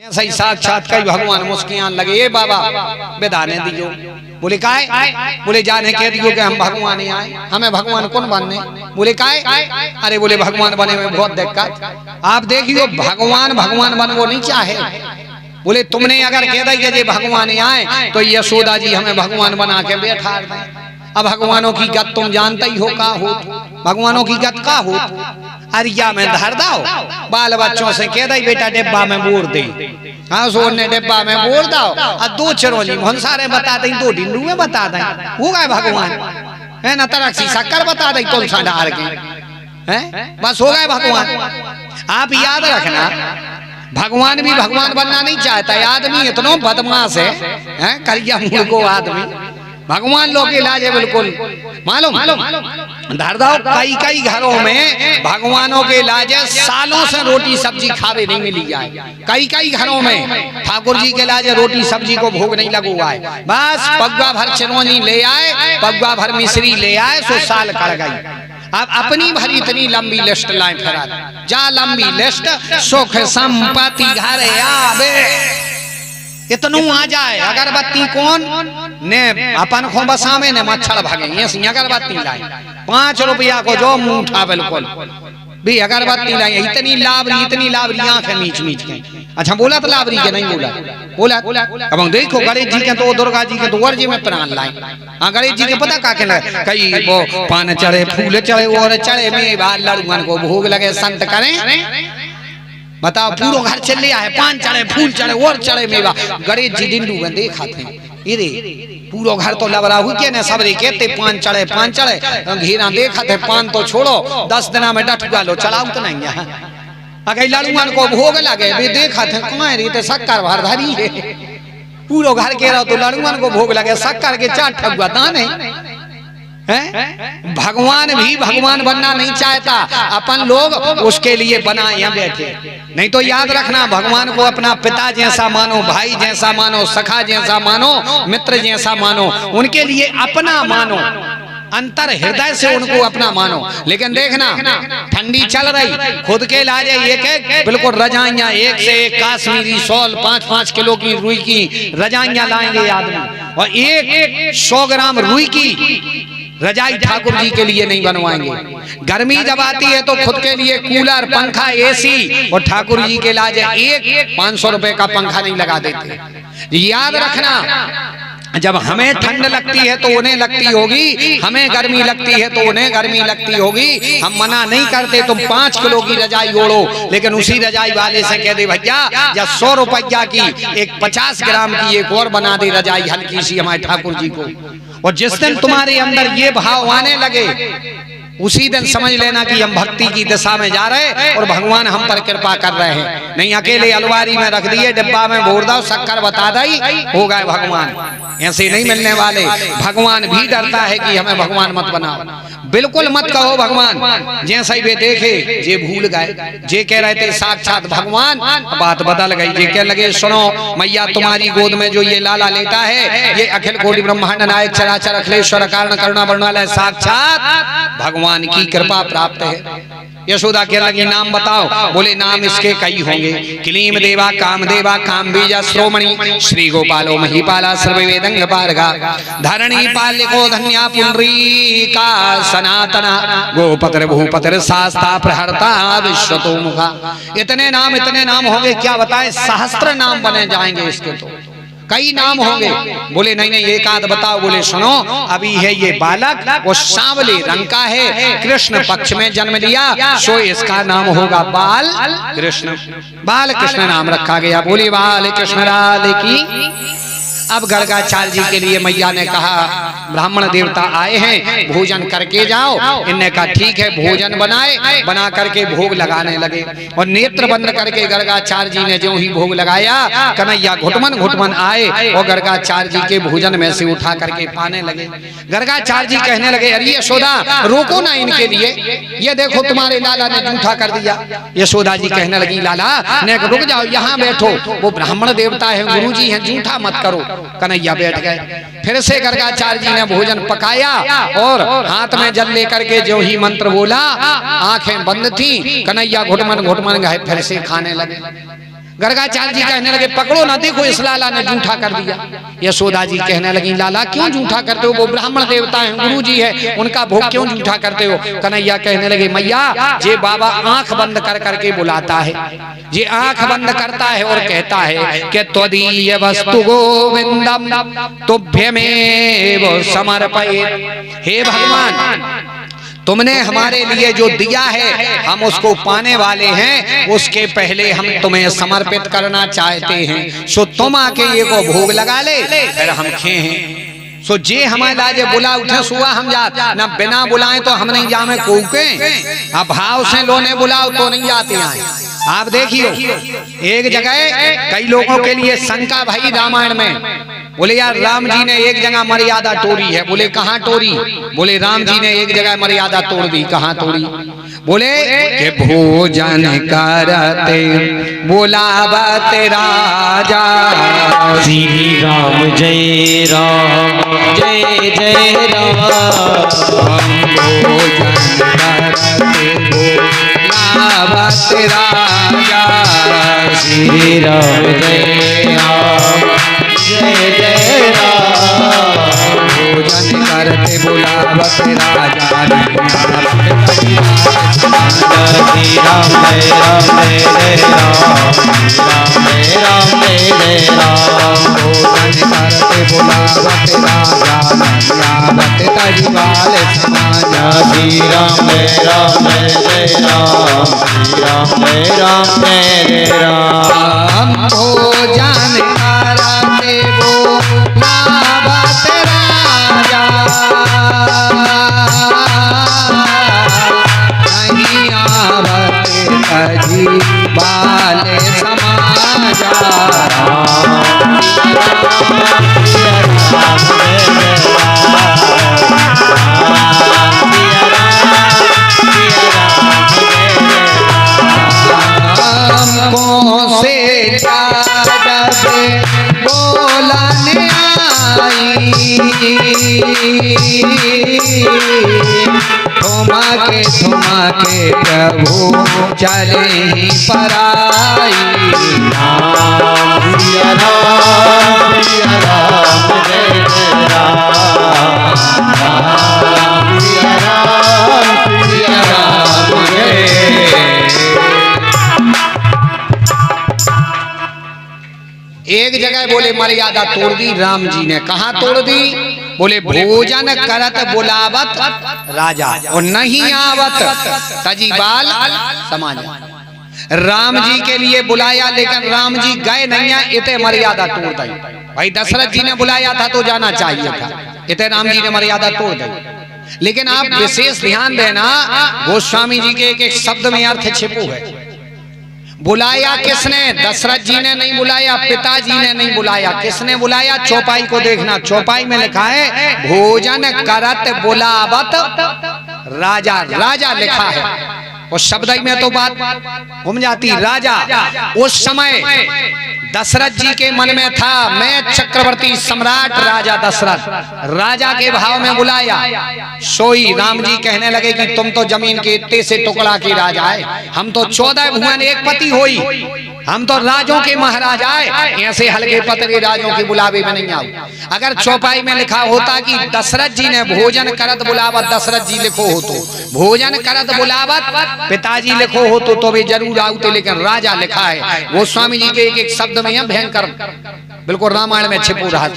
सही साक्षात कई भगवान मुस्कियान लगे, ये बाबा बेदाने दियो। बोले काय? बोले जाने कह दियो कि हम भगवान ही आए, हमें भगवान कौन बनने? बोले काय? अरे बोले भगवान बने में बहुत दिक्कत। आप देखियो भगवान भगवान बन वो नहीं चाहे। बोले तुमने अगर कह दिया कि भगवान ही आए तो यशोदा जी हमें भगवान बना के बैठा दें। अब भगवानों की गत तुम जानते ही हो का हो, भगवानों की गत का हो। अरिया में धर दाओ, बाल बच्चों से कह दई बेटा डिब्बा में बोर दे, हाँ सोर ने डिब्बा में बोर दाओ और दो चरोली मोहन सारे बता दें, दो डिंडू में बता दें, वो गए भगवान है ना। तरक्सी शक्कर बता दें कौन सा डाल के है, बस हो गए भगवान। आप याद रखना भगवान भी भगवान बनना नहीं चाहता। आदमी इतना बदमाश है करिया मुंह को आदमी, भगवान लोग इलाज है बिल्कुल मालूम। धर दाओ कई कई घरों में भगवानों के इलाज सालों से रोटी सब्जी खावे नहीं मिली जाए। कई कई घरों में ठाकुर जी के इलाज रोटी सब्जी को भोग नहीं लगू आए, बस पग्गा भर चिरौंजी ले आए, पग्गा भर मिश्री ले आए, सो साल कर गई। अब अपनी भरी इतनी लंबी लिस्ट लाए फिरा जा, लंबी लिस्ट सुख संपत्ति घर आवे इतनू आ जाए। अगरबत्ती कौन ने अपन खो बसावे ने मच्छर भागे, ये अगरबत्ती लाई 5 रुपया को जो मुंह उठा बिल्कुल भी अगरबत्ती लाई। इतनी लावरी आंखें मीच मीच के। अच्छा बोला तो लावरी के नहीं बोला बोला। अब देखो गणेश जी के तो दुर्गा जी के तो वर्जी में प्राण लाए। हाँ गणेश जी के पता का लगे कई वो पान चढ़े फूल चढ़े और चढ़े में लड़ुअन को भोग लगे संत करें। बताओ पूरा घर चले आए, पान चढ़े फूल चढ़े और चढ़े मेवा। गणेश जी डिंडू में देखा थे इरे पूरा घर तो लबरा हुई के न सबरे कहते पान चढ़े घेरा देखा थे। पान तो छोड़ो 10 दिन में डट लो चलाऊ तो नहीं है। अगर लड़ुअन को भोग लगे भी देखा थे कहाँ रीते शक्कर भर धरी है, पूरा घर कह रहा तो लड़ुअन को भोग लगे शक्कर के 4 ठगुआ दाने है। भगवान भी भगवान बनना नहीं चाहता, अपन लोग उसके लिए बनाए यहाँ बैठे। नहीं तो याद रखना भगवान को अपना पिता जैसा मानो, भाई जैसा मानो, सखा जैसा मानो, मित्र जैसा मानो, उनके लिए अपना मानो, अंतर हृदय से उनको अपना मानो। लेकिन देखना ठंडी चल रही, खुद के लाजे एक बिल्कुल रजाइयां एक से एक काश्मीरी शॉल 5-5 किलो की रुई की रजाइयां लाएंगे आदमी, और एक 100 ग्राम रुई की रजाई ठाकुर जी के लिए नहीं बनवाएंगे। गर्मी जब आती है तो खुद के लिए कूलर पंखा एसी, और ठाकुर जी के लाज एक 500 रुपए का पंखा नहीं लगा देते। याद रखना जब हमें ठंड लगती है तो उन्हें लगती होगी, हमें गर्मी लगती है तो उन्हें गर्मी लगती होगी। हम मना नहीं करते तुम 5 किलो की रजाई ओढ़ो, लेकिन उसी रजाई वाले से कह दे भैया या 100 रुपया की एक 50 ग्राम की एक और बना दे रजाई हल्की सी हमारे ठाकुर जी को। और जिस दिन तुम्हारे अंदर ये भाव आने लगे उसी दिन समझ लेना कि हम भक्ति की दिशा में जा रहे हैं और भगवान हम पर कृपा कर रहे हैं। नहीं अकेले अलवारी में रख दिए, डिब्बा में भोर दो, शक्कर बता दी, हो गए भगवान। ऐसे नहीं मिलने वाले। भगवान भी डरता है कि हमें भगवान मत बनाओ, बिल्कुल मत कहो भगवान। जैसे ही वे देखे जे भूल गए, जे कह रहे थे साक्षात भगवान, बात बदल गई। जे कह लगे सुनो मैया तुम्हारी गोद में जो ये लाला लेटा है ये अखिल कोटि ब्रह्मांड नायक चराचर अखिलेश्वर कारण करुणा वर्णनालय साक्षात भगवान की कृपा प्राप्त है। यशोदा कह लगी नाम बताओ। बोले नाम इसके कई होंगे, क्लीम देवा काम देवा काम बीजा श्रोमणी श्री गोपालो महीपाला सर्ववेदंग पारगा धरणी पालिको धन्या पुंडरीका सनातना गोपत्र भूपत्र शास्ता प्रहर्ता विश्वतो मुखा। इतने नाम होंगे क्या बताए, सहस्त्र नाम बने जाएंगे इसके तो कई नाम होंगे। बोले नहीं एक आध बताओ। बोले सुनो अभी है ये बालक वो सांवले रंग का है, कृष्ण पक्ष में जन्म लिया, सो इसका नाम होगा बाल कृष्ण। बाल कृष्ण नाम रखा गया। बोले बाल कृष्ण लाल की। अब गर्गाचार्य जी के लिए मैया ने कहा ब्राह्मण देवता आए हैं भोजन करके जाओ। इनने कहा ठीक है, भोजन बनाए, बना करके भोग लगाने लगे। और नेत्र बंद करके गर्गाचार्य जी ने जो ही भोग लगाया, कन्हैया घुटमन घुटमन आए और गर्गाचार्य जी के भोजन में से उठा करके पाने लगे। गर्गाचार्य जी कहने लगे अरे यशोदा रोको ना इनके लिए, ये देखो तुम्हारे लाला ने जूठा कर दिया। यशोदा जी कहने लगी लाला ने रुक जाओ, यहाँ बैठो, वो ब्राह्मण देवता है, गुरु जी है, जूठा मत करो। कन्हैया बैठ गए। फिर से गर्गाचार्य जी ने भोजन पकाया और हाथ में जल लेकर के जो ही मंत्र बोला, आंखें बंद थी, कन्हैया घुटमन घुटमन गए, फिर से खाने लगे। गर्गाचार्य जी कहने लगे पकड़ो ना, देखो इस लाला ने झूठा कर दिया। यशोदा जी कहने लगी लाला क्यों झूठा करते हो, वो ब्राह्मण देवता हैं, गुरु जी है, उनका भोग क्यों झूठा करते हो। कन्हैया कहने लगे मैया ये बाबा आंख बंद कर करके बुलाता है, ये आंख बंद करता है और कहता है कि त्वदीय वस्तु गोविंदम तुभ्यमेव समर्पयेत्। हे भगवान तुमने हमारे लिए जो दिया है हम उसको पाने वाले हैं, उसके पहले हम तुम्हें समर्पित करना चाहते हैं। सो तुम आके ये को भोग लगा ले फिर हम खे हैं। सो जे हमारे लाजे बुला उठे सुआ हम जात ना, बिना बुलाए तो हम नहीं जामे कूके, अब भाव से लोने बुलाओ तो नहीं जाते हैं। आप देखियो एक जगह कई लोगों के लिए शंका भाई रामायण में, बोले यार राम जी ने एक जगह मर्यादा तोड़ी है। बोले कहाँ तोड़ी? बोले राम जी ने एक जगह मर्यादा तोड़ दी। कहाँ तोड़ी? बोले कि भोजन करते बुलावत राजा, श्री राम जय राम जय जय राम। भोजन करते बुलावत राजा, श्री राम जय राम जय जय राम। भोजन करते बुलावत राजा, श्री राम जय राम जय जय राम। राम जय राम जय जय राम। भोजन करते बुलावत राजा, आवत तजवाल समाजा। श्री राम जय राम जय जय राम। श्री राम जय राम जय जय राम। भोजन करते बुलावत राजा, नहीं आवत तजवाल समाजा। से बोलने आई, थुमा के प्रभु चले ही पराई। राम जय राम जय राम। राम जय राम जय राम। एक जगह बोले मर्यादा तोड़ दी राम जी ने। कहाँ तोड़ दी? बोले भोजन करत बुलावत राजा और नहीं आवत तजीबाल समाज। राम जी के लिए बुलाया लेकिन राम जी गए नहीं है, इतने मर्यादा तोड़ दी। भाई दशरथ जी ने बुलाया था तो जाना चाहिए था, इतने राम जी ने मर्यादा तोड़ दी। लेकिन आप विशेष ध्यान देना गोस्वामी जी के एक शब्द में अर्थ छिपू है। बुलाया किसने? दशरथ जी ने नहीं बुलाया, पिताजी ने नहीं बुलाया। किसने बुलाया? चौपाई को देखना, चौपाई में लिखा है भोजन करत बुलावत राजा। राजा लिखा है और शब्द में तो बात घूम जाती। राजा उस समय दशरथ जी के मन में था मैं चक्रवर्ती सम्राट राजा दशरथ, राजा के भाव में बुलाया। सोई राम जी कहने लगे कि तुम तो जमीन के इतने से टुकड़ा के राजा है, हम तो 14 भुवन एक पति होई, हम तो राजों के महाराजा है, ऐसे हल्के पतले राजों के बुलावे में नहीं आओ। अगर चौपाई में लिखा होता कि दशरथ जी ने भोजन करत बुलावत दशरथ जी लिखो हो तो, भोजन करत बुलावत पिताजी लिखो हो तो वे जरूर आते, लेकिन राजा लिखा है। गोस्वामी जी के एक एक शब्द में भयंकर बिल्कुल रामायण में छिपू रहा।